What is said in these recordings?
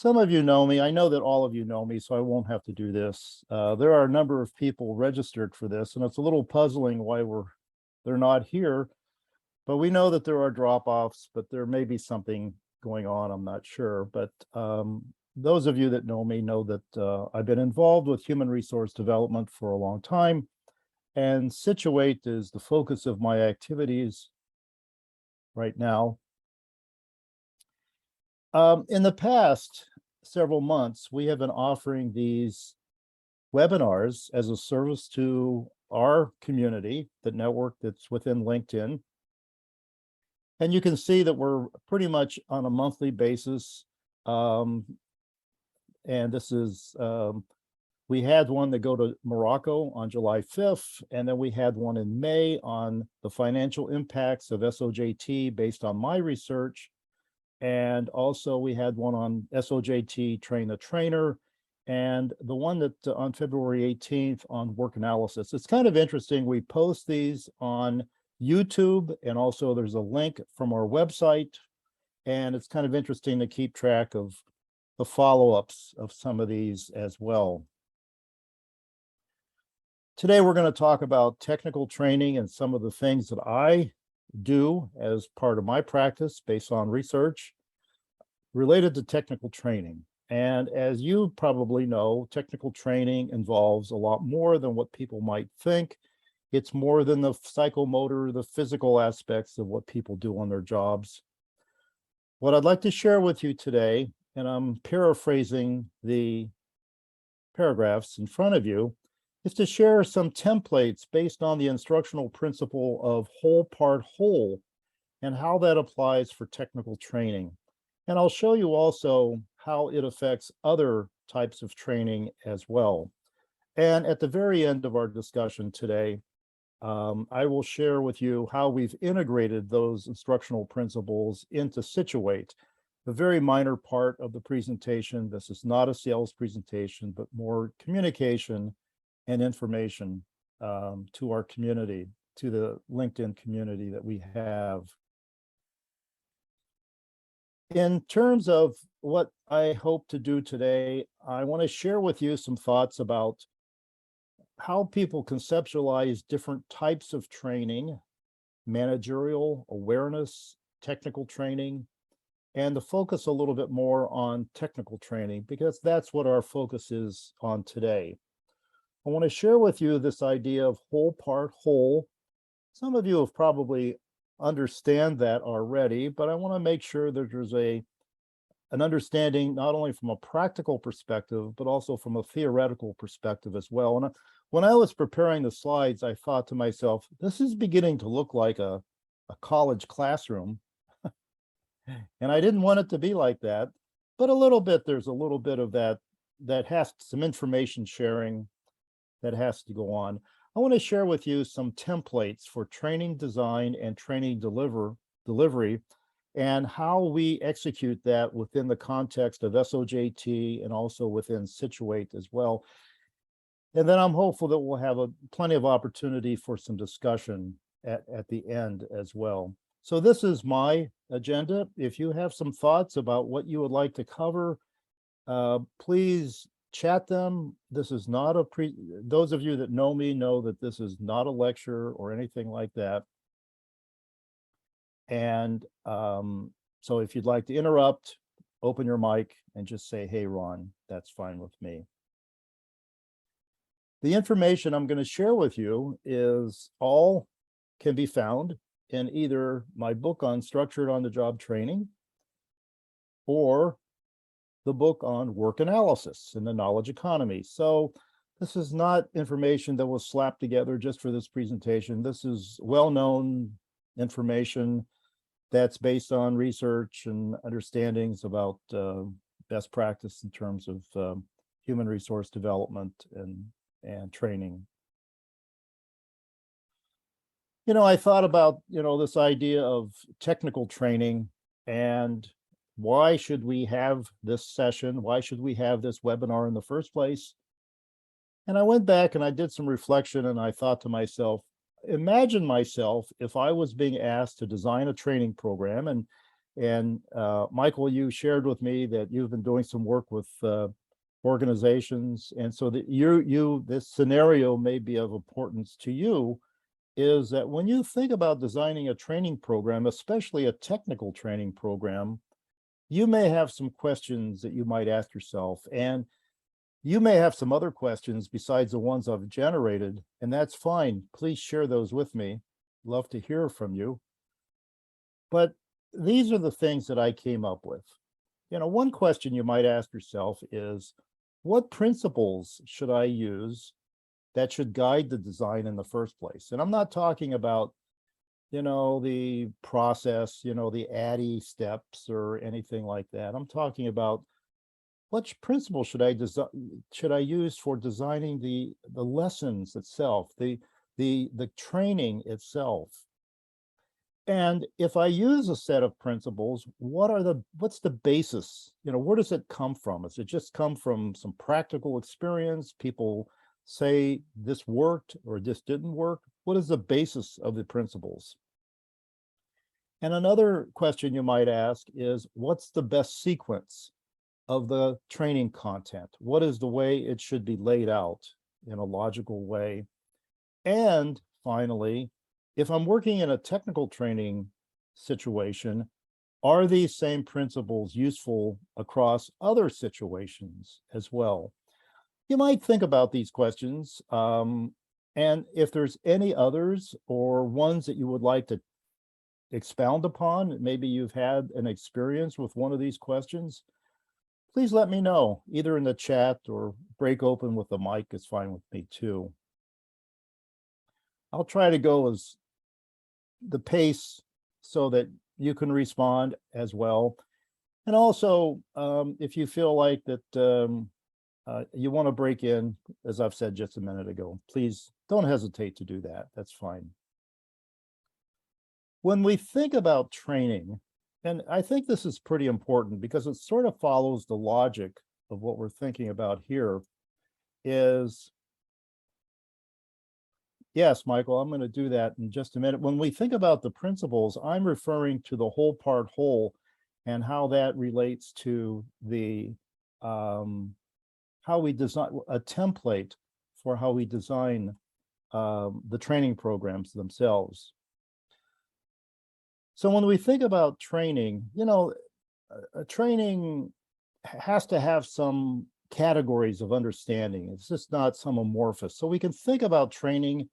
Some of you know me. I know that all of you know me, so I won't have to do this. There are a number of people registered for this, and it's a little puzzling why they're not here. But we know that there are drop-offs, but there may be something going on. I'm not sure. But those of you that know me know that I've been involved with human resource development for a long time, and SiTUATE is the focus of my activities right now. In the past several months, we have been offering these webinars as a service to our community, the network that's within LinkedIn. And you can see that we're pretty much on a monthly basis. And this is, we had one that go to Morocco on July 5th, and then we had one in May on the financial impacts of SOJT based on my research. And also we had one on SOJT, Train the Trainer, and the one that on February 18th on work analysis. It's kind of interesting. We post these on YouTube, and also there's a link from our website. And it's kind of interesting to keep track of the follow-ups of some of these as well. Today, we're going to talk about technical training and some of the things that I do as part of my practice based on research related to technical training. And as you probably know, technical training involves a lot more than what people might think. It's more than the psychomotor, the physical aspects of what people do on their jobs. What I'd like to share with you today, and I'm paraphrasing the paragraphs in front of you, is to share some templates based on the instructional principle of whole part whole and how that applies for technical training. And I'll show you also how it affects other types of training as well. And at the very end of our discussion today, I will share with you how we've integrated those instructional principles into SiTUATE, a very minor part of the presentation. This is not a sales presentation, but more communication and information to our community, to the LinkedIn community that we have. In terms of what I hope to do today, I want to share with you some thoughts about how people conceptualize different types of training, managerial, awareness, technical training, and to focus a little bit more on technical training, because that's what our focus is on today. I want to share with you this idea of whole part whole. Some of you have probably understand that already, but I want to make sure that there's an understanding not only from a practical perspective, but also from a theoretical perspective as well. And when I was preparing the slides, I thought to myself, this is beginning to look like a college classroom. And I didn't want it to be like that, but a little bit, there's a little bit of that has some information sharing that has to go on. I want to share with you some templates for training design and training delivery and how we execute that within the context of SOJT and also within SiTUATE as well. And then I'm hopeful that we'll have plenty of opportunity for some discussion at the end as well. So this is my agenda. If you have some thoughts about what you would like to cover, please chat them. This is not those of you that know me know that this is not a lecture or anything like that. And so if you'd like to interrupt, open your mic and just say, hey, Ron, that's fine with me. The information I'm going to share with you is all can be found in either my book on structured on-the-job training or the book on work analysis and the knowledge economy. So this is not information that was slapped together just for this presentation. This is well-known information that's based on research and understandings about best practice in terms of human resource development and training. You know, I thought about, this idea of technical training and why should we have this session? Why should we have this webinar in the first place? And I went back and I did some reflection and I thought to myself, imagine myself if I was being asked to design a training program And Michael, you shared with me that you've been doing some work with organizations, and so that this scenario may be of importance to you, is that when you think about designing a training program, especially a technical training program, you may have some questions that you might ask yourself, and you may have some other questions besides the ones I've generated, and that's fine. Please share those with me. Love to hear from you. But these are the things that I came up with. One question you might ask yourself is, what principles should I use that should guide the design in the first place? And I'm not talking about, the process, the ADDIE steps or anything like that. I'm talking about which principle should I use for designing the lessons itself, the training itself. And if I use a set of principles, what's the basis? Where does it come from? Does it just come from some practical experience? People say this worked or this didn't work? What is the basis of the principles? And another question you might ask is, what's the best sequence of the training content? What is the way it should be laid out in a logical way? And finally, if I'm working in a technical training situation, are these same principles useful across other situations as well? You might think about these questions, and if there's any others or ones that you would like to expound upon, maybe you've had an experience with one of these questions, please let me know, either in the chat or break open with the mic is fine with me too. I'll try to go as the pace so that you can respond as well. And also, if you feel like that you want to break in, as I've said just a minute ago, please don't hesitate to do that. That's fine. When we think about training, and I think this is pretty important because it sort of follows the logic of what we're thinking about here, is, yes, Michael, I'm going to do that in just a minute. When we think about the principles, I'm referring to the whole part whole and how that relates to the how we design a template for how we design the training programs themselves. So when we think about training, a training has to have some categories of understanding. It's just not some amorphous. So we can think about training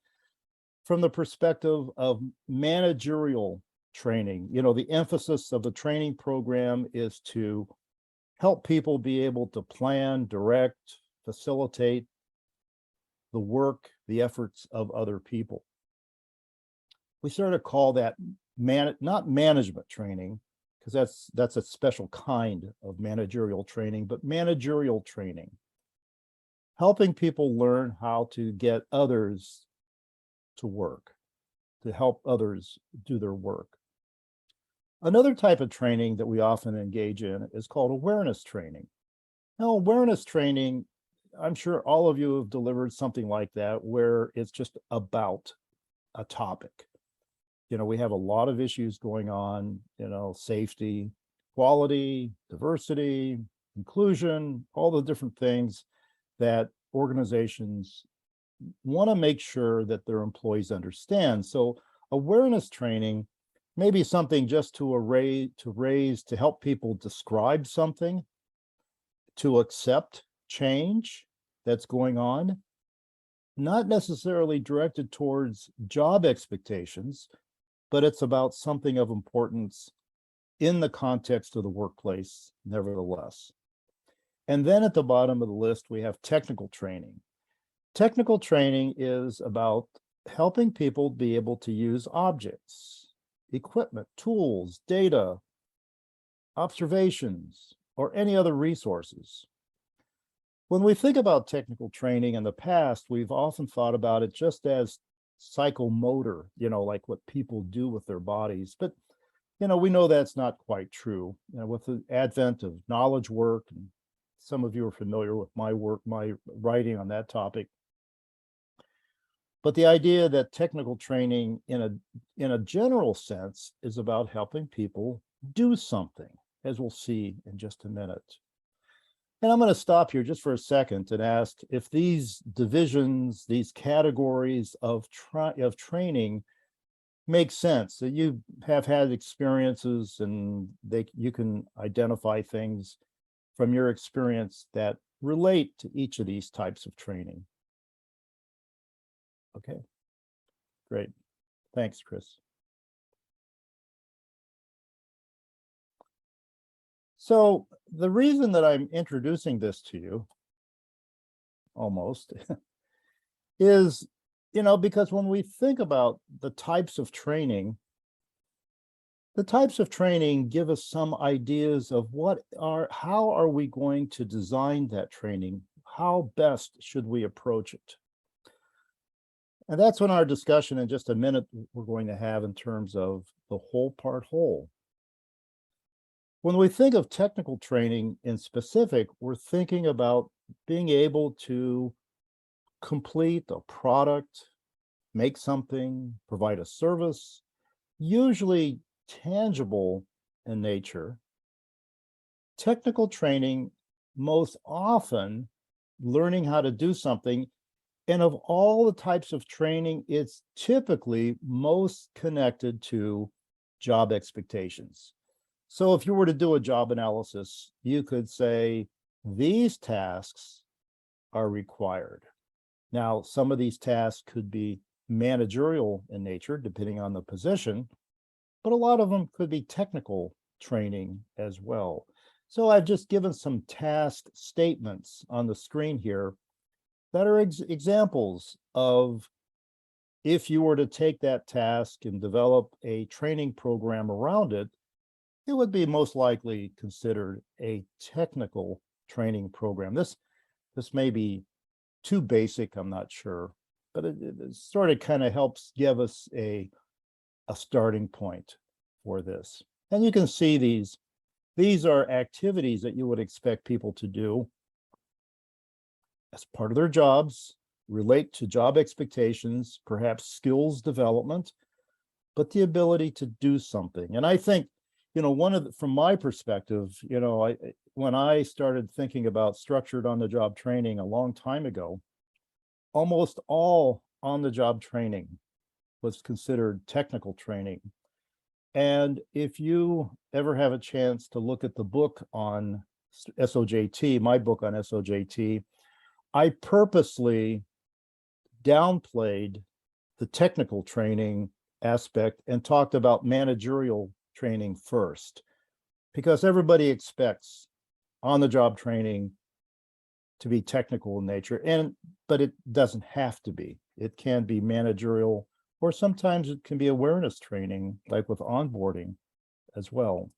from the perspective of managerial training. The emphasis of the training program is to help people be able to plan, direct, facilitate the work, the efforts of other people. We sort of call that not management training, because that's a special kind of managerial training, but managerial training, helping people learn how to get others to work, to help others do their work. Another type of training that we often engage in is called awareness training. Now, awareness training, I'm sure all of you have delivered something like that, where it's just about a topic. We have a lot of issues going on, safety, quality, diversity, inclusion, all the different things that organizations want to make sure that their employees understand. So awareness training may be something just to raise, to help people describe something, to accept change that's going on, not necessarily directed towards job expectations, but it's about something of importance in the context of the workplace, nevertheless. And then at the bottom of the list, we have technical training. Technical training is about helping people be able to use objects, equipment, tools, data, observations, or any other resources. When we think about technical training in the past, we've often thought about it just as psychomotor, like what people do with their bodies. But, we know that's not quite true. With the advent of knowledge work, and some of you are familiar with my work, my writing on that topic. But the idea that technical training in a general sense is about helping people do something, as we'll see in just a minute. And I'm going to stop here just for a second and ask if these divisions, these categories of training make sense, that you have had experiences and you can identify things from your experience that relate to each of these types of training. Okay, great. Thanks, Chris. So the reason that I'm introducing this to you, almost, is, because when we think about the types of training give us some ideas of how are we going to design that training? How best should we approach it? And that's when our discussion in just a minute we're going to have in terms of the whole part whole. When we think of technical training in specific, we're thinking about being able to complete a product, make something, provide a service, usually tangible in nature. Technical training, most often learning how to do something. And of all the types of training, it's typically most connected to job expectations. So if you were to do a job analysis, you could say these tasks are required. Now, some of these tasks could be managerial in nature, depending on the position, but a lot of them could be technical training as well. So I've just given some task statements on the screen here that are examples of, if you were to take that task and develop a training program around it, it would be most likely considered a technical training program. This may be too basic, I'm not sure, but it sort of kind of helps give us a starting point for this. And you can see these are activities that you would expect people to do as part of their jobs, relate to job expectations, perhaps skills development, but the ability to do something. And I think, from my perspective, when I started thinking about structured on-the-job training a long time ago, almost all on-the-job training was considered technical training. And if you ever have a chance to look at the book on SOJT, my book on SOJT, I purposely downplayed the technical training aspect and talked about managerial training first, because everybody expects on-the-job training to be technical in nature, but it doesn't have to be. It can be managerial, or sometimes it can be awareness training, like with onboarding as well.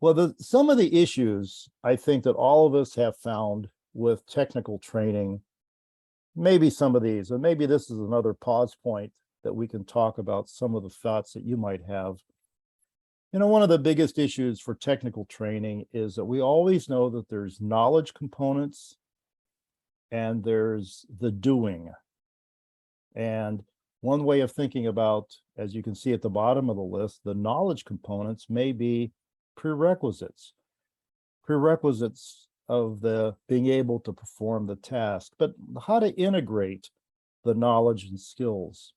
Well, some of the issues I think that all of us have found with technical training, maybe some of these, and maybe this is another pause point that we can talk about some of the thoughts that you might have. One of the biggest issues for technical training is that we always know that there's knowledge components and there's the doing. And one way of thinking about, as you can see at the bottom of the list, the knowledge components may be prerequisites of the being able to perform the task, but how to integrate the knowledge and skills.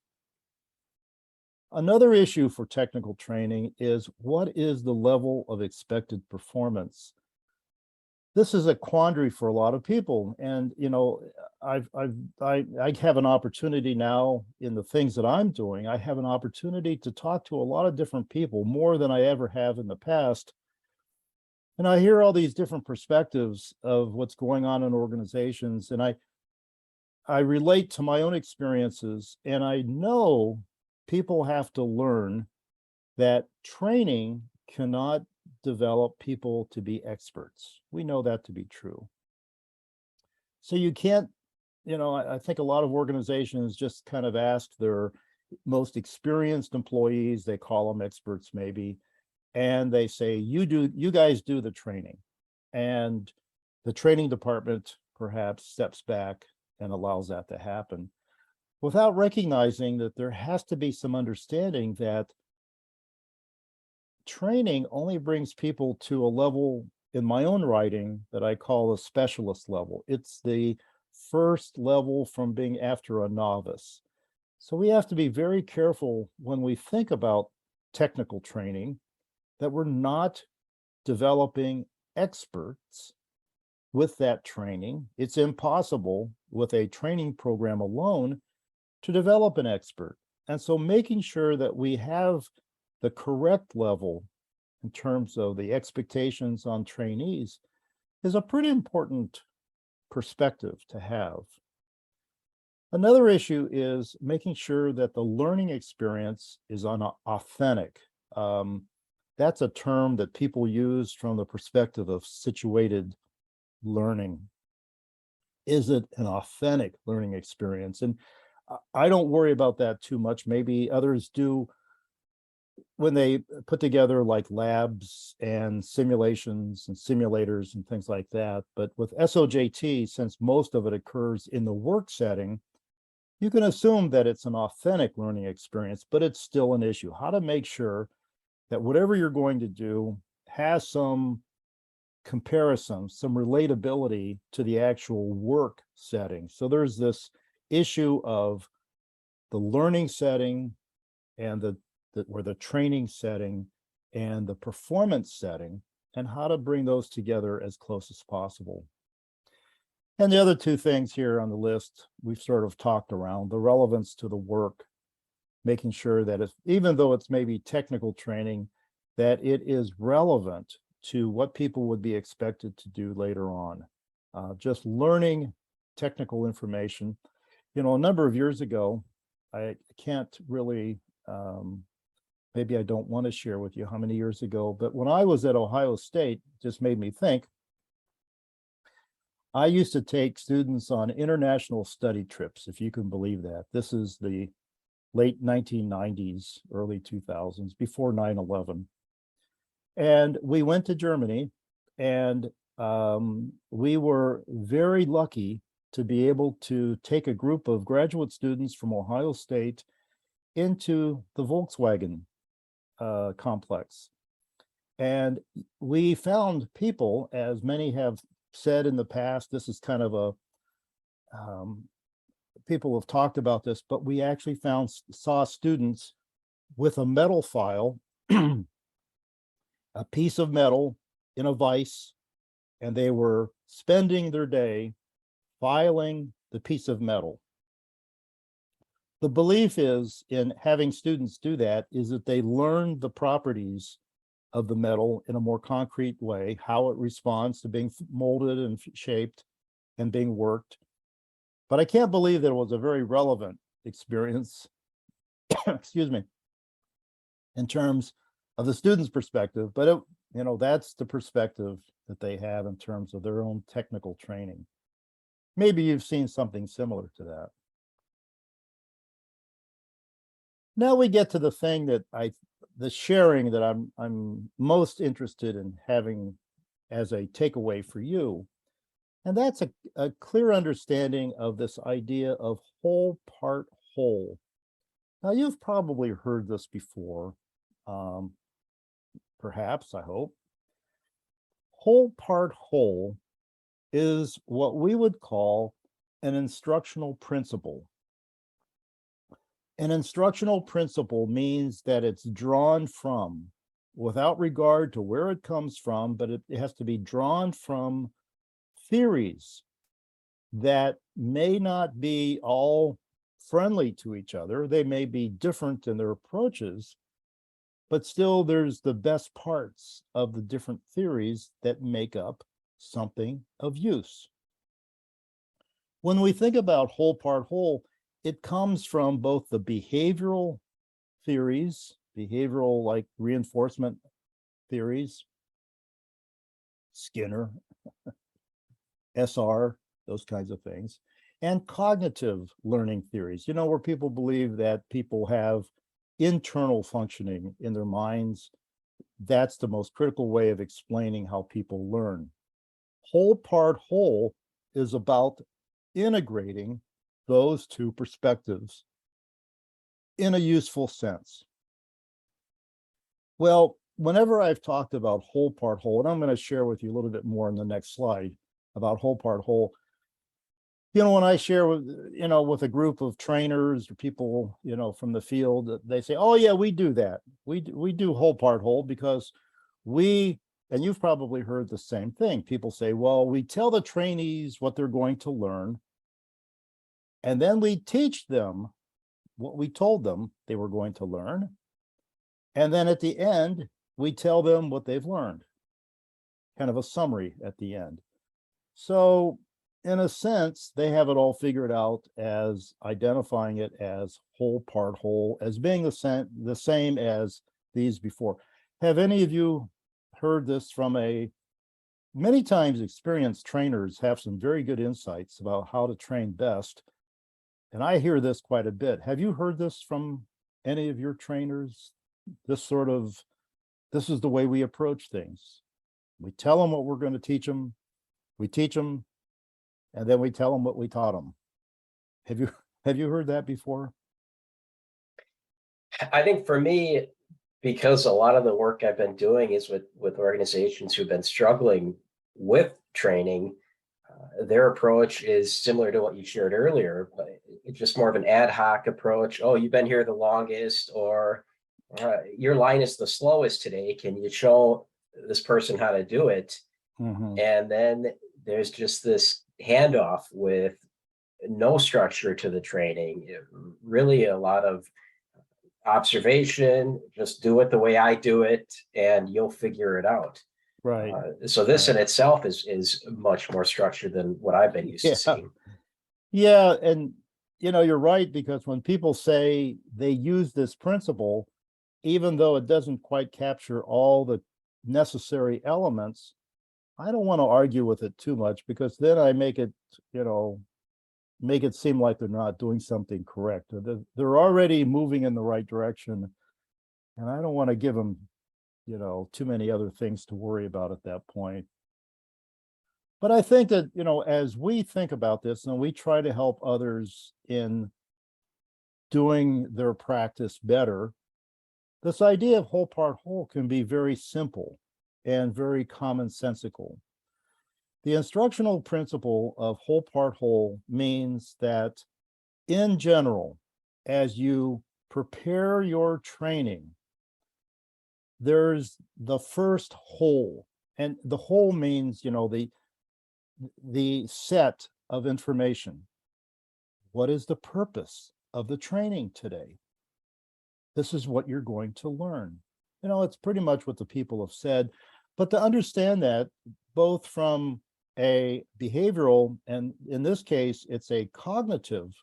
Another issue for technical training is, what is the level of expected performance? This is a quandary for a lot of people. And, I have an opportunity now in the things that I'm doing. I have an opportunity to talk to a lot of different people, more than I ever have in the past. And I hear all these different perspectives of what's going on in organizations. And I relate to my own experiences, and I know people have to learn that training cannot develop people to be experts. We know that to be true. So you can't, I think a lot of organizations just kind of ask their most experienced employees, they call them experts maybe, and they say, you guys do the training. And the training department perhaps steps back and allows that to happen, without recognizing that there has to be some understanding that training only brings people to a level in my own writing that I call a specialist level. It's the first level from being after a novice. So we have to be very careful when we think about technical training that we're not developing experts with that training. It's impossible with a training program alone to develop an expert. And so making sure that we have the correct level in terms of the expectations on trainees is a pretty important perspective to have. Another issue is making sure that the learning experience is authentic. That's a term that people use from the perspective of situated learning. Is it an authentic learning experience? And I don't worry about that too much. Maybe others do when they put together like labs and simulations and simulators and things like that. But with SOJT, since most of it occurs in the work setting, you can assume that it's an authentic learning experience, but it's still an issue. How to make sure that whatever you're going to do has some comparison, some relatability to the actual work setting. So there's this issue of the learning setting and the training setting and the performance setting, and how to bring those together as close as possible. And the other two things here on the list, we've sort of talked around: the relevance to the work, making sure that even though it's maybe technical training, that it is relevant to what people would be expected to do later on. Just learning technical information. A number of years ago, I can't really, maybe I don't want to share with you how many years ago, but when I was at Ohio State, just made me think, I used to take students on international study trips, if you can believe that. This is the late 1990s, early 2000s, before 9/11. And we went to Germany, and we were very lucky to be able to take a group of graduate students from Ohio State into the Volkswagen complex. And we found people, as many have said in the past, this is kind of people have talked about this, but we actually saw students with a metal file, a piece of metal in a vise, and they were spending their day filing the piece of metal. The belief is in having students do that is that they learn the properties of the metal in a more concrete way, how it responds to being molded and shaped and being worked. But I can't believe that it was a very relevant experience, excuse me, in terms of the student's perspective, but that's the perspective that they have in terms of their own technical training. Maybe you've seen something similar to that. Now we get to the thing that the sharing that I'm most interested in having as a takeaway for you. And that's a clear understanding of this idea of whole, part, whole. Now, you've probably heard this before, perhaps, I hope. Whole, part, whole is what we would call an instructional principle. An instructional principle means that it's drawn from, without regard to where it comes from, but it has to be drawn from theories that may not be all friendly to each other. They may be different in their approaches, but still there's the best parts of the different theories that make up something of use. When we think about whole, part, whole, it comes from both the behavioral theories, behavioral like reinforcement theories, Skinner, SR, those kinds of things, and cognitive learning theories, where people believe that people have internal functioning in their minds. That's the most critical way of explaining how people learn. Whole, part, whole is about integrating those two perspectives in a useful sense. Well, whenever I've talked about whole, part, whole, and I'm going to share with you a little bit more in the next slide about whole, part, whole. When I share with, with a group of trainers or people, from the field, they say, oh yeah, we do that. We do whole, part, whole because and you've probably heard the same thing. People say, well, we tell the trainees what they're going to learn, and then we teach them what we told them they were going to learn. And then at the end, we tell them what they've learned, kind of a summary at the end. So in a sense, they have it all figured out as identifying it as whole, part, whole, as being the same as these before. Have any of you heard this from many times experienced trainers have some very good insights about how to train best. And I hear this quite a bit. Have you heard this from any of your trainers? This is the way we approach things. We tell them what we're going to teach them. We teach them, and then we tell them what we taught them. Have you heard that before? I think for me, because a lot of the work I've been doing is with organizations who've been struggling with training, their approach is similar to what you shared earlier, but it's just more of an ad hoc approach. Oh, you've been here the longest, or your line is the slowest today. Can you show this person how to do it? Mm-hmm. And then there's just this handoff with no structure to the training. Really a lot of observation, just do it the way I do it, and you'll figure it out. Right. So this in itself is much more structured than what I've been used to seeing. Yeah, and you're right, because when people say they use this principle, even though it doesn't quite capture all the necessary elements, I don't want to argue with it too much, because then I make it seem like they're not doing something correct. They're already moving in the right direction, and I don't want to give them too many other things to worry about at that point. But I think that, as we think about this and we try to help others in doing their practice better, this idea of whole, part, whole can be very simple and very commonsensical. The instructional principle of whole, part, whole means that in general, as you prepare your training, there's the first whole, and the whole means, the set of information. What is the purpose of the training today? This is what you're going to learn. It's pretty much what the people have said, but to understand that both from a behavioral, and in this case, it's a cognitive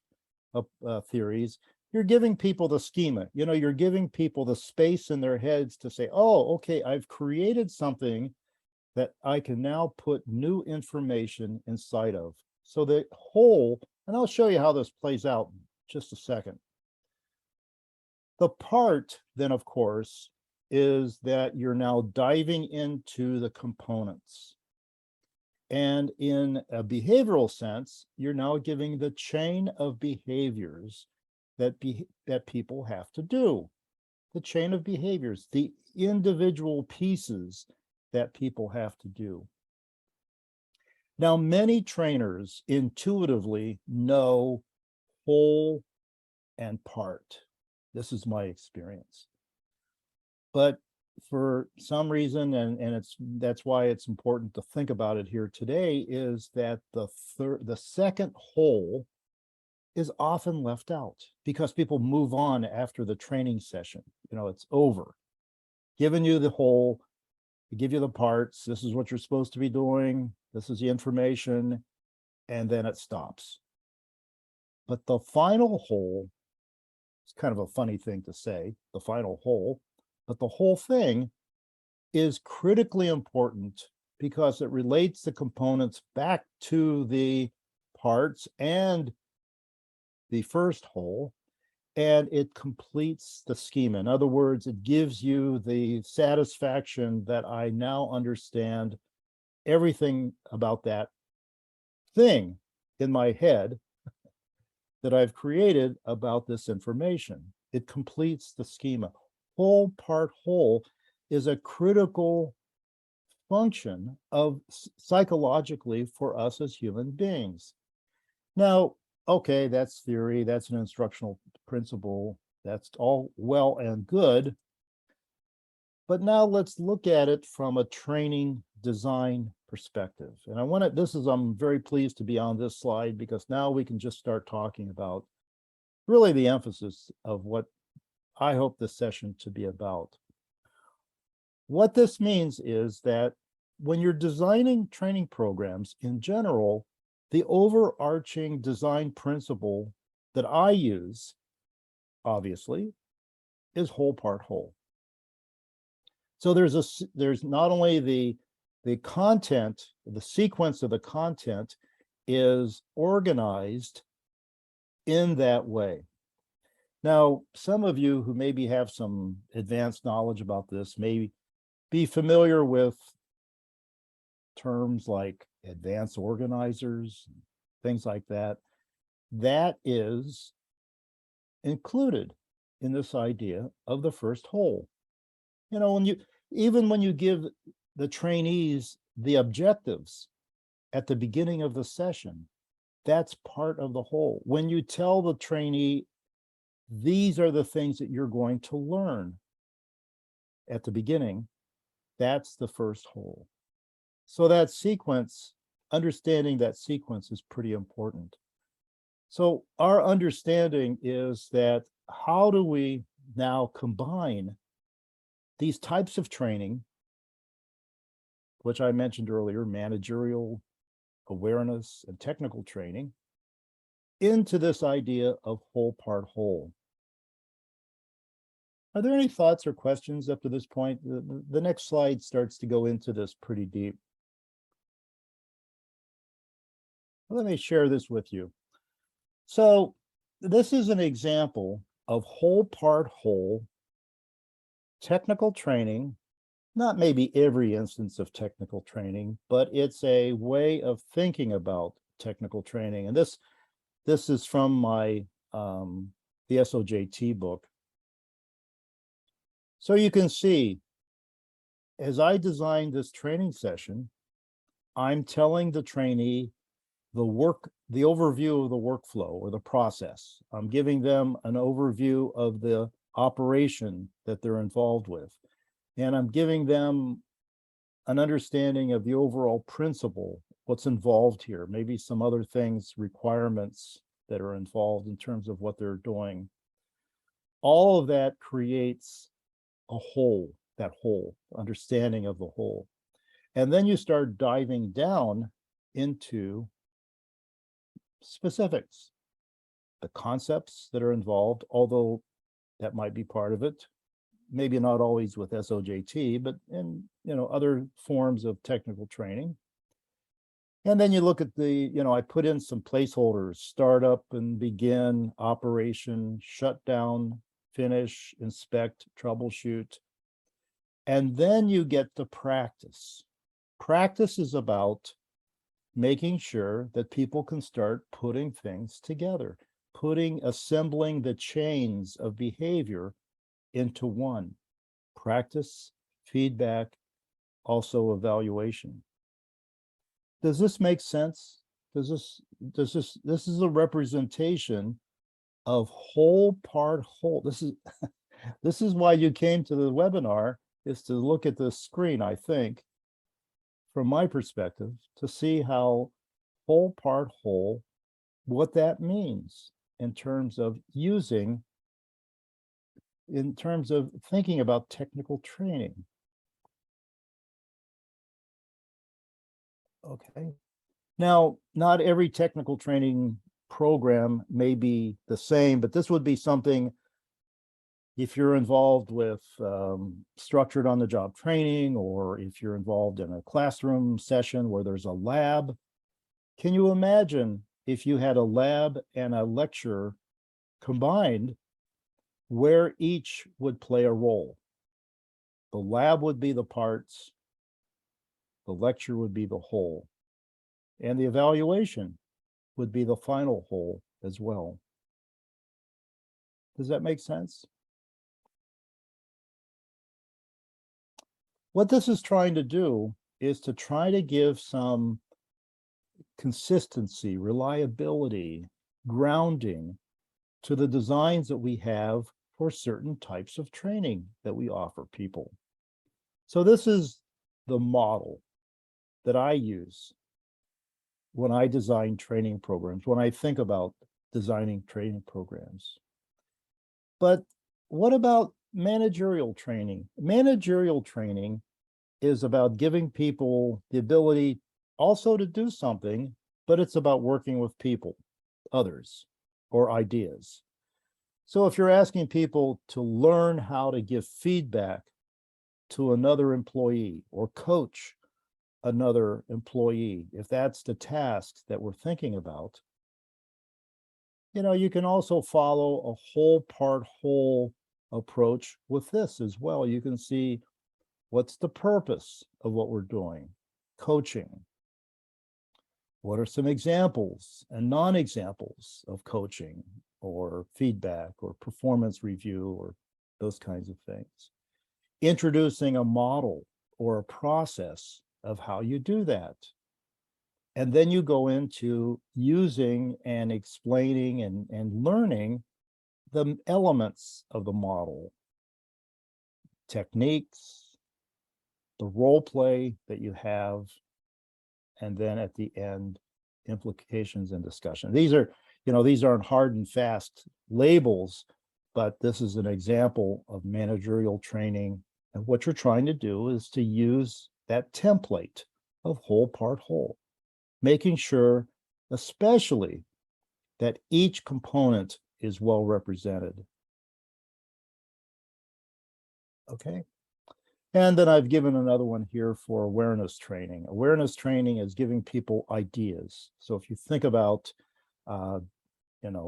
theories, you're giving people the schema, you're giving people the space in their heads to say, oh, okay, I've created something that I can now put new information inside of. So the whole, and I'll show you how this plays out in just a second. The part, then, of course, is that you're now diving into the components. And in a behavioral sense, you're now giving the chain of behaviors that people have to do. The chain of behaviors, the individual pieces that people have to do. Now, many trainers intuitively know whole and part. This is my experience. But for some reason, and that's why it's important to think about it here today, is that the second whole is often left out because people move on after the training session. It's over. Giving you the whole, give you the parts, this is what you're supposed to be doing, this is the information, and then it stops. But the final whole, it's kind of a funny thing to say, the final whole, but the whole thing is critically important because it relates the components back to the parts and the first whole, and it completes the schema. In other words, it gives you the satisfaction that I now understand everything about that thing in my head that I've created about this information. It completes the schema. Whole, part, whole is a critical function of psychologically for us as human beings. Now, okay, that's theory, that's an instructional principle, that's all well and good. But now let's look at it from a training design perspective. And I want to, I'm very pleased to be on this slide because now we can just start talking about really the emphasis of what I hope this session to be about. What this means is that when you're designing training programs in general, the overarching design principle that I use, obviously, is whole part whole. So there's not only the content, the sequence of the content is organized in that way. Now, some of you who maybe have some advanced knowledge about this may be familiar with terms like advanced organizers, things like that. That is included in this idea of the first whole. You know, even when you give the trainees the objectives at the beginning of the session, that's part of the whole. When you tell the trainee, these are the things that you're going to learn at the beginning, that's the first whole. So that sequence, understanding that sequence is pretty important. So our understanding is that how do we now combine these types of training, which I mentioned earlier, managerial awareness and technical training, into this idea of whole part whole. Are there any thoughts or questions up to this point? The next slide starts to go into this pretty deep. Let me share this with you. So this is an example of whole part whole technical training, not maybe every instance of technical training, but it's a way of thinking about technical training. And this is from my the SOJT book. So you can see, as I designed this training session, I'm telling the trainee the overview of the workflow or the process. I'm giving them an overview of the operation that they're involved with. And I'm giving them an understanding of the overall principle, what's involved here, maybe some other things, requirements that are involved in terms of what they're doing. All of that creates a whole, that whole understanding of the whole. And then you start diving down into specifics, the concepts that are involved, although that might be part of it, maybe not always with SOJT, but in other forms of technical training. And then you look at I put in some placeholders: startup and begin, operation, shutdown, finish, inspect, troubleshoot. And then you get to practice. Practice is about making sure that people can start putting things together, assembling the chains of behavior into one. Practice, feedback, also evaluation. Does this make sense? This is a representation of whole part whole. This is why you came to the webinar, is to look at this screen, I think, from my perspective, to see how whole part whole, what that means in terms of thinking about technical training. Okay. Now, not every technical training program may be the same, but this would be something, if you're involved with structured on-the-job training, or if you're involved in a classroom session where there's a lab. Can you imagine if you had a lab and a lecture combined, where each would play a role? The lab would be the parts, the lecture would be the whole, and the evaluation would be the final whole as well. Does that make sense? What this is trying to do is to try to give some consistency, reliability, grounding to the designs that we have for certain types of training that we offer people. So this is the model that I use when I design training programs, when I think about designing training programs. But what about managerial training? Managerial training is about giving people the ability also to do something, but it's about working with people, others, or ideas. So if you're asking people to learn how to give feedback to another employee or coach another employee, if that's the task that we're thinking about, you can also follow a whole part whole approach with this as well. You can see what's the purpose of what we're doing, coaching. What are some examples and non-examples of coaching or feedback or performance review or those kinds of things? Introducing a model or a process of how you do that. And then you go into using and explaining and learning the elements of the model, techniques, the role play that you have, and then at the end, implications and discussion. These aren't hard and fast labels, but this is an example of managerial training. And what you're trying to do is to use that template of whole part whole, making sure, especially, that each component is well represented. Okay. And then I've given another one here for awareness training. Awareness training is giving people ideas. So if you think about,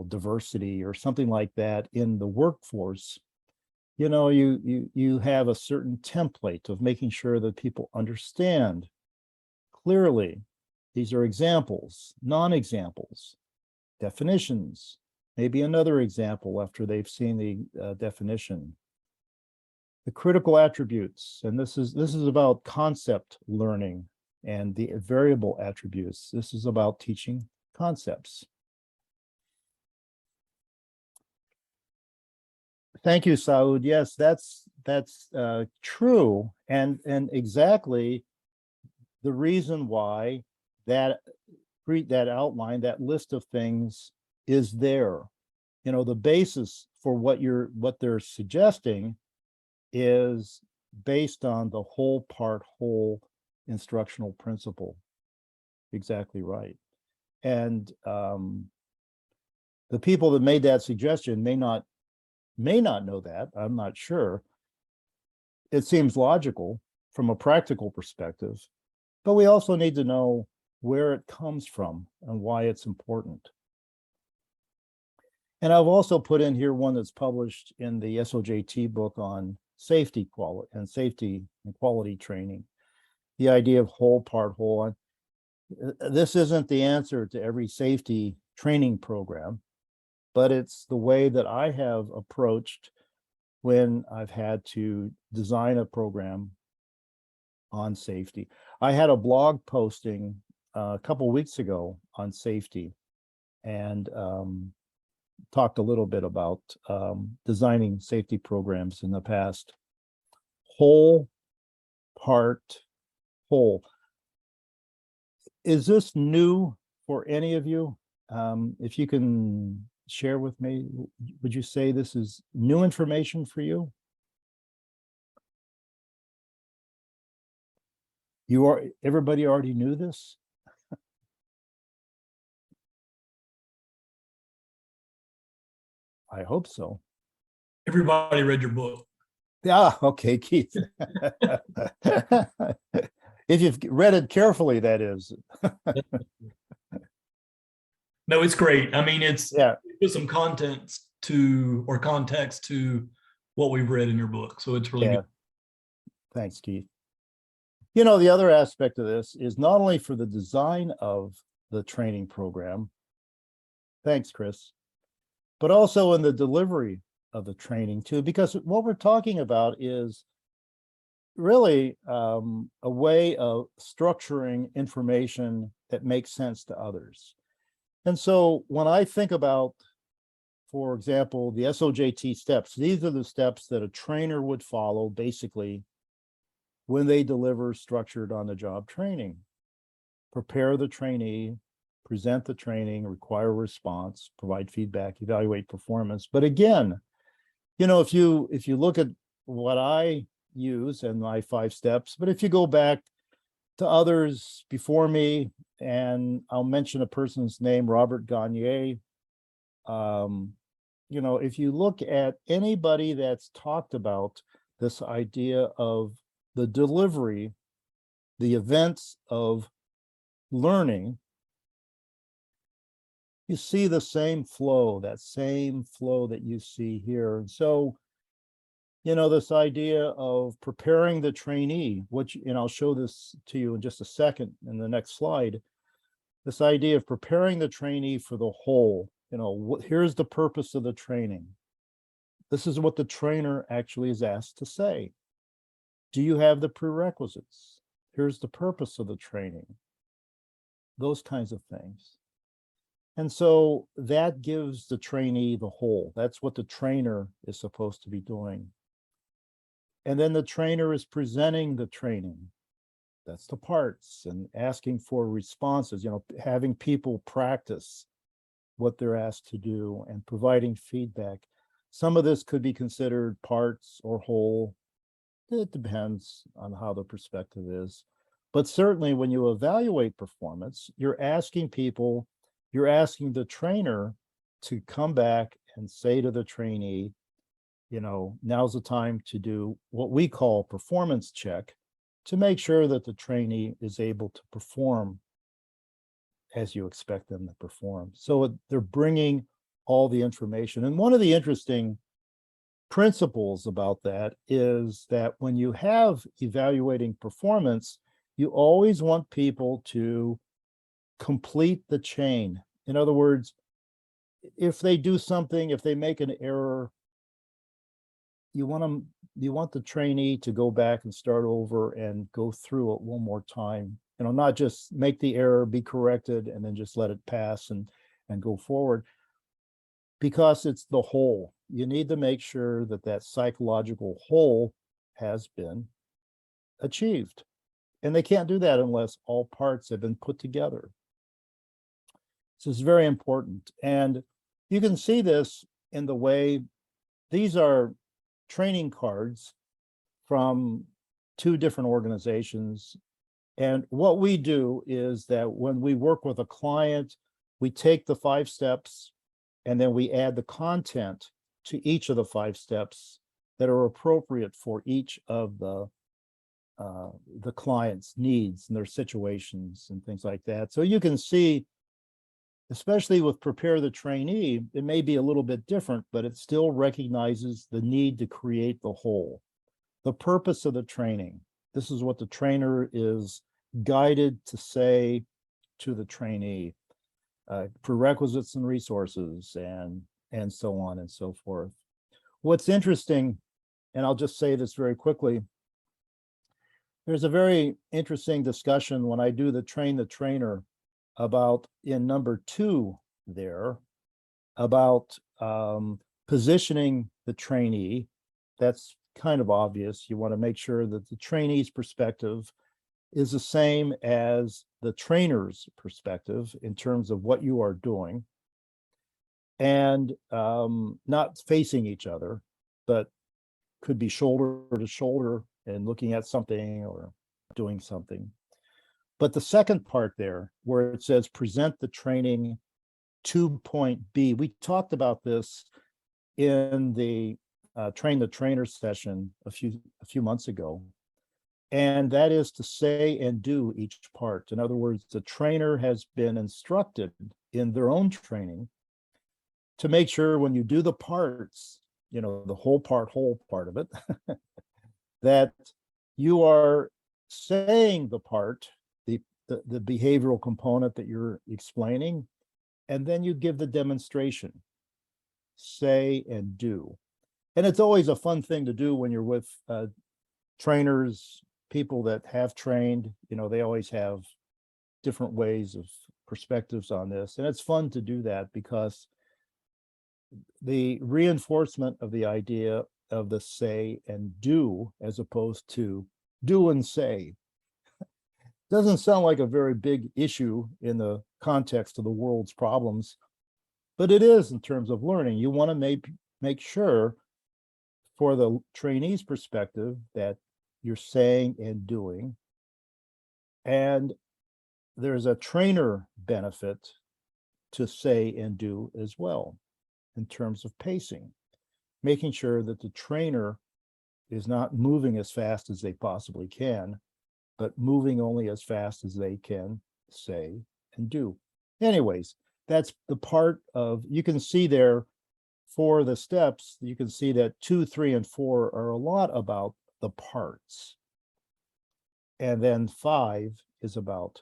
diversity or something like that in the workforce, you have a certain template of making sure that people understand clearly. These are examples, non-examples, definitions, maybe another example after they've seen the definition. The critical attributes, and this is about concept learning and the variable attributes. This is about teaching concepts. Thank you, Saud. Yes, that's true, and exactly the reason why that outline, that list of things is there. The basis for what they're suggesting is based on the whole part whole instructional principle. Exactly right. And the people that made that suggestion may not know that. I'm not sure. It seems logical from a practical perspective, but we also need to know where it comes from and why it's important. And I've also put in here one that's published in the SOJT book on safety and quality training. The idea of whole part whole. This isn't the answer to every safety training program, but it's the way that I have approached when I've had to design a program on safety. I had a blog posting a couple weeks ago on safety, and talked a little bit about designing safety programs in the past. Whole part whole. Is this new for any of you? If you can share with me, would you say this is new information for you? Everybody already knew this? I hope so. Everybody read your book. Yeah, okay, Keith. If you've read it carefully, that is. No, it's great. I mean, it's Yeah. some context to what we've read in your book. So it's really good. Thanks, Keith. The other aspect of this is not only for the design of the training program, thanks, Chris, but also in the delivery of the training too, because what we're talking about is really a way of structuring information that makes sense to others. And so when I think about, for example, the SOJT steps, these are the steps that a trainer would follow basically when they deliver structured on-the-job training. Prepare the trainee, present the training, require a response, provide feedback, evaluate performance. But again, you know, if you look at what I use and my 5 steps, but if you go back to others before me, and I'll mention a person's name, Robert Gagne. You know, if you look at anybody that's talked about this idea of the delivery, the events of learning, you see the same flow, that same flow that you see here. And so, you know, this idea of preparing the trainee, which, and I'll show this to you in just a second in the next slide, this idea of preparing the trainee for the whole, you know, here's the purpose of the training. This is what the trainer actually is asked to say. Do you have the prerequisites? Here's the purpose of the training. Those kinds of things. And so that gives the trainee the whole. That's what the trainer is supposed to be doing. And then the trainer is presenting the training. That's the parts, and asking for responses, you know, having people practice what they're asked to do and providing feedback. Some of this could be considered parts or whole. It depends on how the perspective is. But certainly when you evaluate performance, you're asking people, you're asking the trainer to come back and say to the trainee, you know, now's the time to do what we call performance check to make sure that the trainee is able to perform as you expect them to perform. So they're bringing all the information. And one of the interesting principles about that is that when you have evaluating performance, you always want people to complete the chain. In other words, if they do something, if they make an error, you want the trainee to go back and start over and go through it one more time. You know, not just make the error, be corrected, and then just let it pass and go forward. Because it's the whole. You need to make sure that that psychological whole has been achieved. And they can't do that unless all parts have been put together. So it's very important. And you can see this in the way these are training cards from 2 different organizations. And what we do is that when we work with a client, we take the 5 steps and then we add the content to each of the 5 steps that are appropriate for each of the client's needs and their situations and things like that. So you can see, especially with prepare the trainee, it may be a little bit different, but it still recognizes the need to create the whole. The purpose of the training. This is what the trainer is guided to say to the trainee. Prerequisites and resources and so on and so forth. What's interesting, and I'll just say this very quickly, there's a very interesting discussion when I do the train the trainer about in number 2 there about positioning the trainee. That's kind of obvious. You want to make sure that the trainee's perspective is the same as the trainer's perspective in terms of what you are doing, and not facing each other, but could be shoulder to shoulder and looking at something or doing something. But the second part there, where it says present the training to point B, we talked about this in the train the trainer session a few months ago. And that is to say and do each part. In other words, the trainer has been instructed in their own training to make sure when you do the parts, you know, the whole part of it, that you are saying the part, the behavioral component that you're explaining, and then you give the demonstration, say and do. And it's always a fun thing to do when you're with trainers, people that have trained, they always have different ways of perspectives on this. And it's fun to do that because the reinforcement of the idea of the say and do, as opposed to do and say, doesn't sound like a very big issue in the context of the world's problems, but it is in terms of learning. You want to make sure for the trainee's perspective that you're saying and doing. And there's a trainer benefit to say and do as well in terms of pacing, making sure that the trainer is not moving as fast as they possibly can, but moving only as fast as they can say and do. Anyways, that's the part of, you can see there for the steps, you can see that 2, 3, and 4 are a lot about the parts. And then 5 is about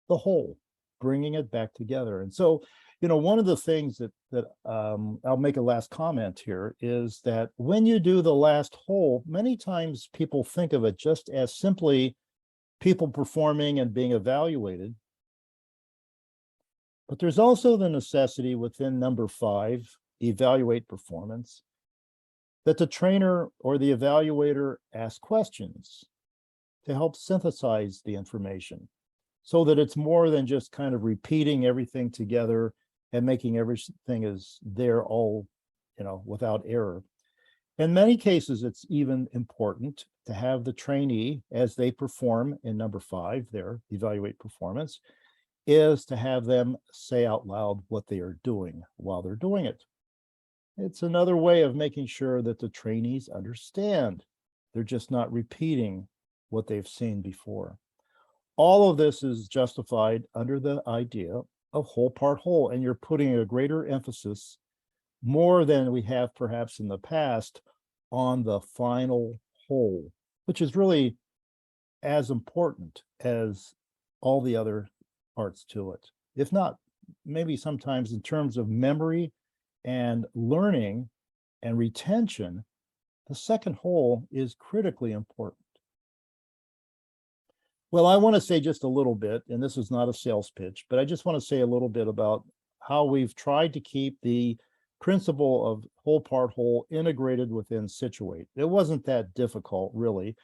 the whole, bringing it back together. And so, one of the things that I'll make a last comment here is that when you do the last whole, many times people think of it just as simply people performing and being evaluated. But there's also the necessity within number 5, evaluate performance, that the trainer or the evaluator ask questions to help synthesize the information so that it's more than just kind of repeating everything together and making everything is there all, without error. In many cases, it's even important to have the trainee, as they perform in number 5, their evaluate performance, is to have them say out loud what they are doing while they're doing it. It's another way of making sure that the trainees understand. They're just not repeating what they've seen before. All of this is justified under the idea of whole part whole, and you're putting a greater emphasis, more than we have perhaps in the past, on the final whole, which is really as important as all the other parts to it. If not, maybe sometimes in terms of memory and learning and retention, the second whole is critically important. Well, I want to say just a little bit, and this is not a sales pitch, but I just want to say a little bit about how we've tried to keep the principle of whole part whole integrated within SiTUATE. It wasn't that difficult, really,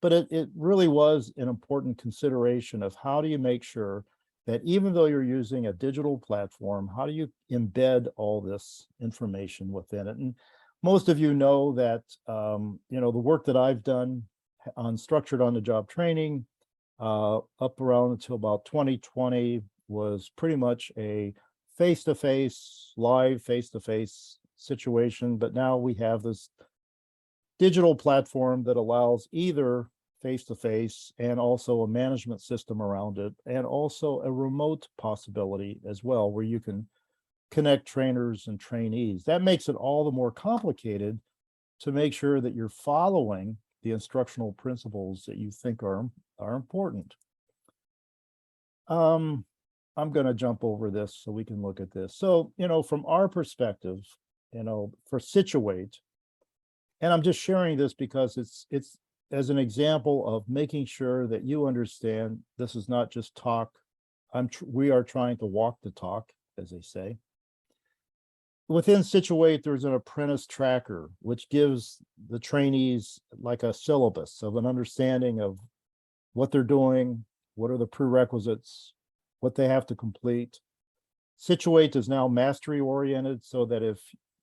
but it really was an important consideration of how do you make sure that even though you're using a digital platform, how do you embed all this information within it? And most of you know that, the work that I've done on structured on-the-job training, up around until about 2020 was pretty much a face-to-face, live face-to-face situation. But now we have this digital platform that allows either face-to-face and also a management system around it, and also a remote possibility as well, where you can connect trainers and trainees. That makes it all the more complicated to make sure that you're following the instructional principles that you think are important. I'm going to jump over this so we can look at this. So, from our perspective, for SiTUATE, and I'm just sharing this because it's as an example of making sure that you understand this is not just talk. We are trying to walk the talk, as they say. Within SiTUATE, there's an apprentice tracker, which gives the trainees like a syllabus of an understanding of what they're doing, what are the prerequisites, what they have to complete. SiTUATE is now mastery oriented, so that if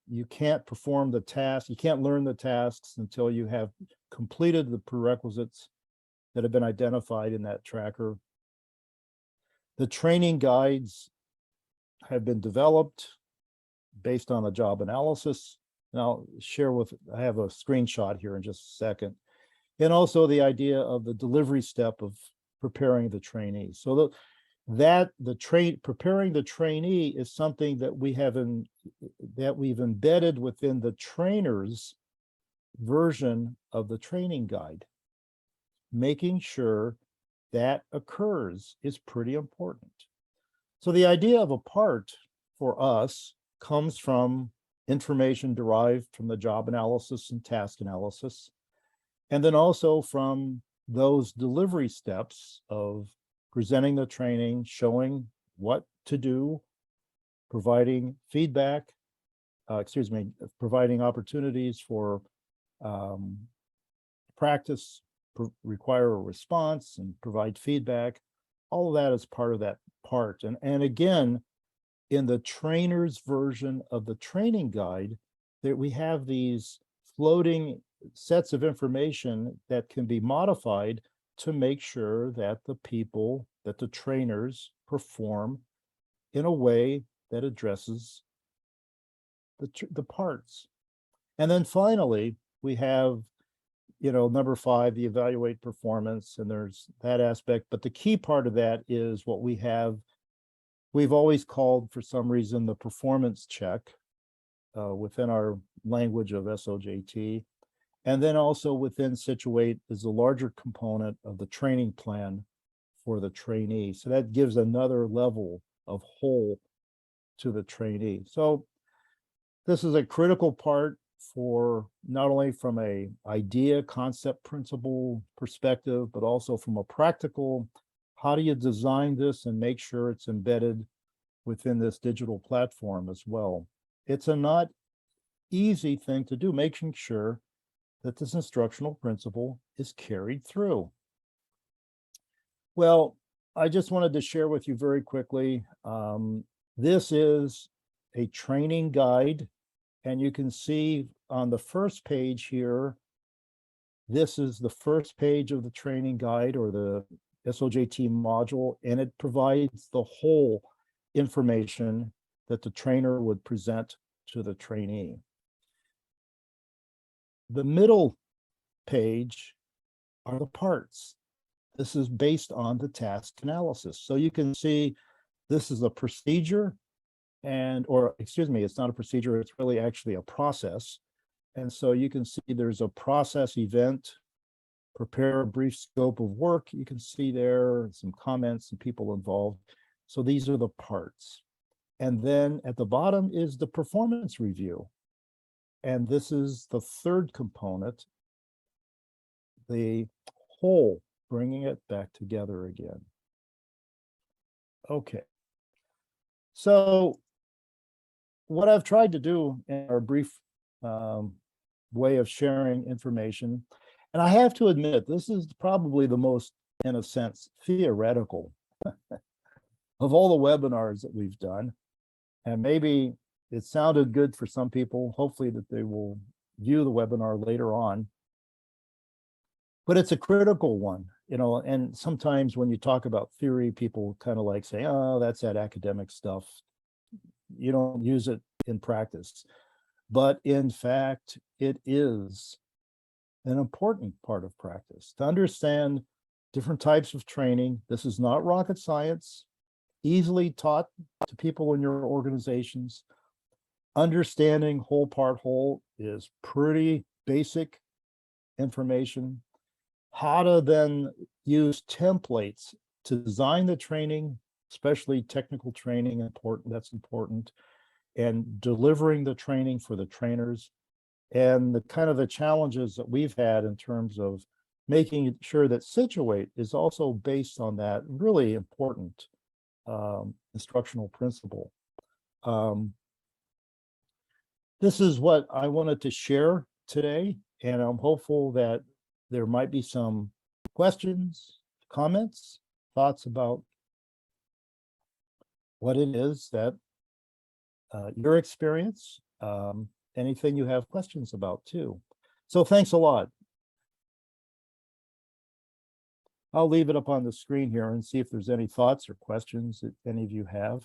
you can't perform the task, you can't learn the tasks until you have completed the prerequisites that have been identified in that tracker. The training guides have been developed based on a job analysis. And I have a screenshot here in just a second. And also the idea of the delivery step of preparing the trainee. So preparing the trainee is something that we've embedded within the trainer's version of the training guide. Making sure that occurs is pretty important. So the idea of a part for us comes from information derived from the job analysis and task analysis. And then also from those delivery steps of presenting the training, showing what to do, providing feedback, providing opportunities for practice, require a response and provide feedback. All of that is part of that part. And again, in the trainer's version of the training guide, that we have these floating sets of information that can be modified to make sure that the trainers perform in a way that addresses the parts. And then finally, we have, number 5, the evaluate performance, and there's that aspect. But the key part of that is what we've always called, for some reason, the performance check within our language of SOJT. And then also within SiTUATE is a larger component of the training plan for the trainee. So that gives another level of whole to the trainee. So this is a critical part for not only from a idea, concept, principle perspective, but also from a practical, how do you design this and make sure it's embedded within this digital platform as well? It's a not easy thing to do, making sure that this instructional principle is carried through. Well, I just wanted to share with you very quickly. This is a training guide, and you can see on the first page here, this is the first page of the training guide or the SOJT module, and it provides the whole information that the trainer would present to the trainee. The middle page are the parts. This is based on the task analysis. So you can see this is a procedure it's not a procedure, it's really actually a process. And so you can see there's a process event, prepare a brief scope of work. You can see there some comments and people involved. So these are the parts. And then at the bottom is the performance review. And this is the third component, the whole, bringing it back together again. Okay. So what I've tried to do in our brief way of sharing information, and I have to admit, this is probably the most, in a sense, theoretical of all the webinars that we've done. And maybe it sounded good for some people, hopefully that they will view the webinar later on. But it's a critical one, and sometimes when you talk about theory, people kind of like say, oh, that's that academic stuff. You don't use it in practice. But in fact, it is an important part of practice to understand different types of training. This is not rocket science, easily taught to people in your organizations. Understanding whole part whole is pretty basic information. How to then use templates to design the training, especially technical training, that's important, and delivering the training for the trainers, and the kind of the challenges that we've had in terms of making sure that SiTUATE is also based on that really important instructional principle. This is what I wanted to share today, and I'm hopeful that there might be some questions, comments, thoughts about what it is that your experience, anything you have questions about too. So thanks a lot. I'll leave it up on the screen here and see if there's any thoughts or questions that any of you have.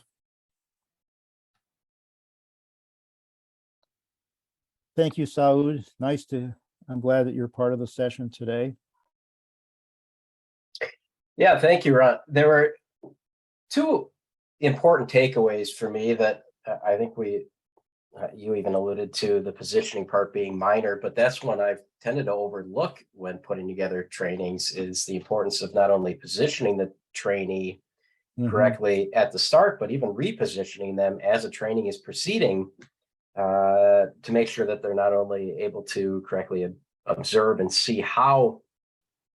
Thank you, Saud. I'm glad that you're part of the session today. Yeah, thank you, Ron. There were two important takeaways for me that I think you even alluded to, the positioning part being minor, but that's one I've tended to overlook when putting together trainings, is the importance of not only positioning the trainee correctly at the start, but even repositioning them as a training is proceeding to make sure that they're not only able to correctly observe and see how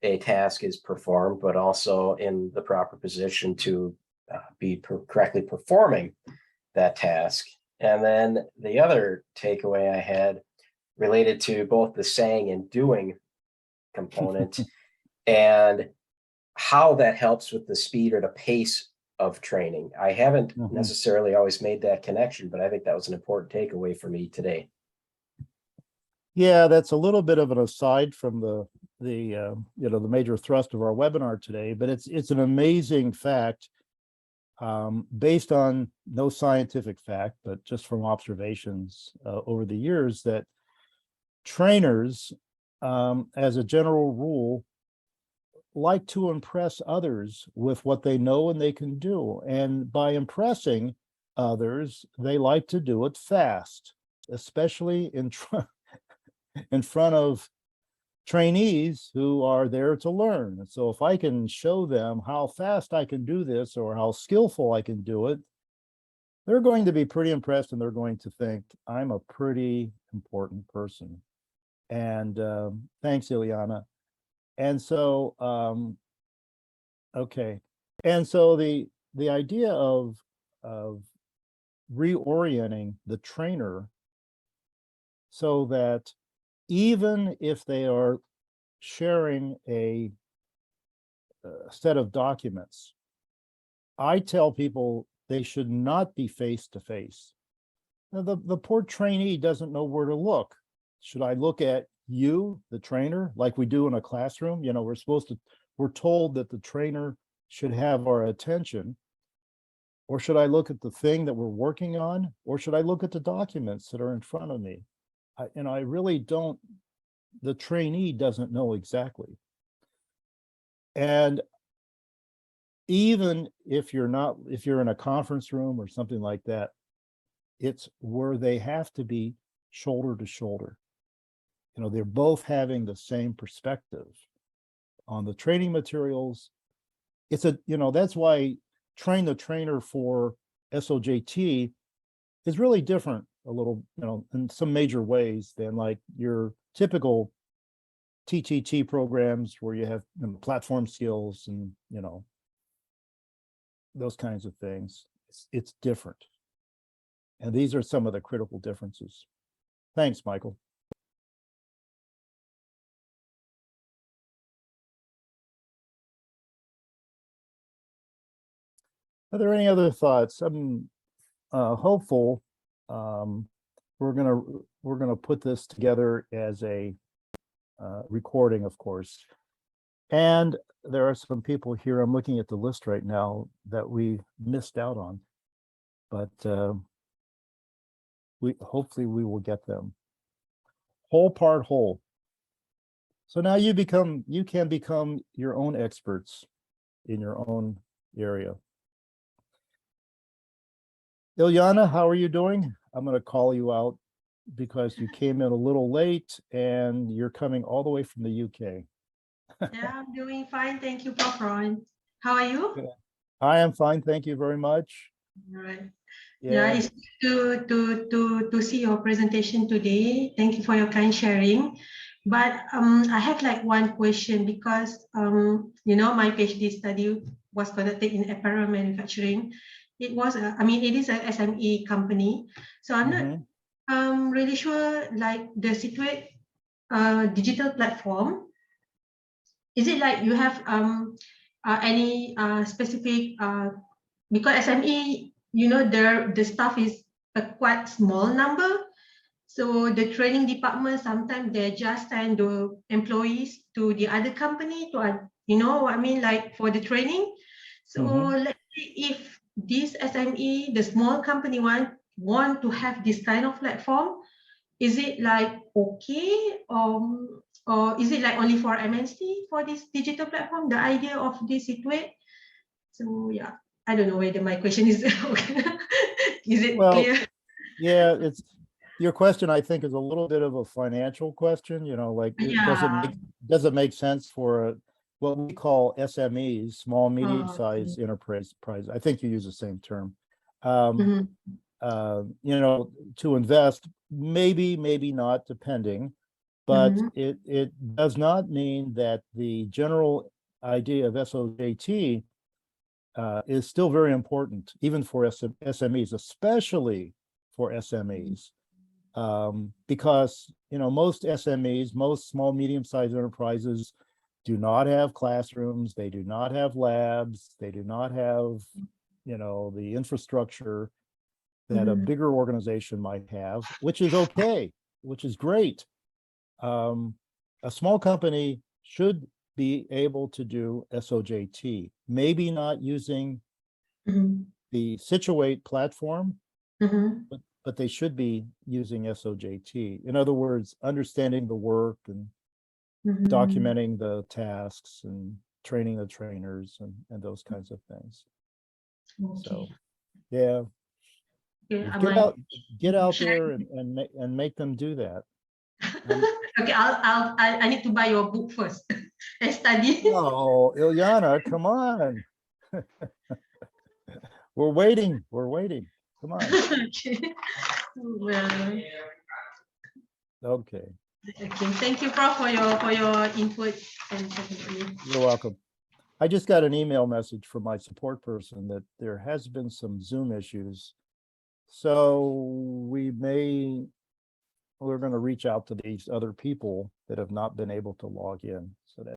a task is performed, but also in the proper position to be correctly performing that task. And then the other takeaway I had related to both the saying and doing component and how that helps with the speed or the pace of training. I haven't necessarily always made that connection, but I think that was an important takeaway for me today. Yeah, that's a little bit of an aside from the the major thrust of our webinar today, but it's an amazing fact, based on no scientific fact, but just from observations over the years, that trainers, as a general rule, like to impress others with what they know and they can do. And by impressing others, they like to do it fast, especially in front of trainees who are there to learn. And so if I can show them how fast I can do this or how skillful I can do it, they're going to be pretty impressed and they're going to think I'm a pretty important person. And thanks, Ileana. And so, okay. And so the idea of reorienting the trainer so that even if they are sharing a set of documents, I tell people they should not be face to face. Now, the poor trainee doesn't know where to look. Should I look at you, the trainer, like we do in a classroom? You know, we're told that the trainer should have our attention. Or should I look at the thing that we're working on? Or should I look at the documents that are in front of me? I really don't, the trainee doesn't know exactly. And even if you're in a conference room or something like that, it's where they have to be shoulder to shoulder. You know, they're both having the same perspective on the training materials. It's that's why train the trainer for SOJT is really different a little, in some major ways than like your typical TTT programs where you have platform skills and, those kinds of things. It's different. And these are some of the critical differences. Thanks, Michael. Are there any other thoughts? I'm hopeful. We're gonna put this together as a recording, of course. And there are some people here, I'm looking at the list right now, that we missed out on. But hopefully we will get them. Whole part whole. So now you can become your own experts in your own area. Ileana, how are you doing? I'm going to call you out because you came in a little late and you're coming all the way from the UK. Yeah, I'm doing fine. Thank you, Prof. Ron. How are you? Yeah. I am fine. Thank you very much. All right. Yeah. It's good to see your presentation today. Thank you for your kind sharing. But I have like one question because my PhD study was conducted in apparel manufacturing. It was it is a SME company. So I'm not really sure like the SiTUATE digital platform. Is it like you have any specific because SME, the staff is a quite small number. So the training department, sometimes they just send the employees to the other company to, like for the training. So let's say if this SME, the small company want to have this kind of platform, is it like okay, or is it like only for MNC for this digital platform, the idea of this SiTUATE? So yeah, I don't know whether my question is okay. Is it clear? Yeah, it's your question, I think, is a little bit of a financial question, like does it make sense for what we call SMEs, small, medium-sized enterprise. I think you use the same term. To invest, maybe not, depending. But Mhm. it does not mean that the general idea of SOJT is still very important, even for SMEs, especially for SMEs. Because, you know, most SMEs, most small, medium-sized enterprises do not have classrooms, they do not have labs, they do not have, you know, the infrastructure that a Mhm. bigger organization might have, which is okay, which is great. A small company should be able to do SOJT, maybe not using Mhm. the SiTUATE platform, Mhm. but they should be using SOJT. In other words, understanding the work and Mhm. documenting the tasks and training the trainers and those kinds of things. Okay. So, yeah, Okay, I get might out, get out share. there and make them do that. Um, Okay, I need to buy your book first and study. oh, Ilyana, come on. We're waiting. We're waiting. Come on. Okay. Well, Okay, okay. Thank you, Prof, for your input and everything. you're welcome. I just got an email message from my support person that there has been some Zoom issues. So we're going to reach out to these other people that have not been able to log in. So that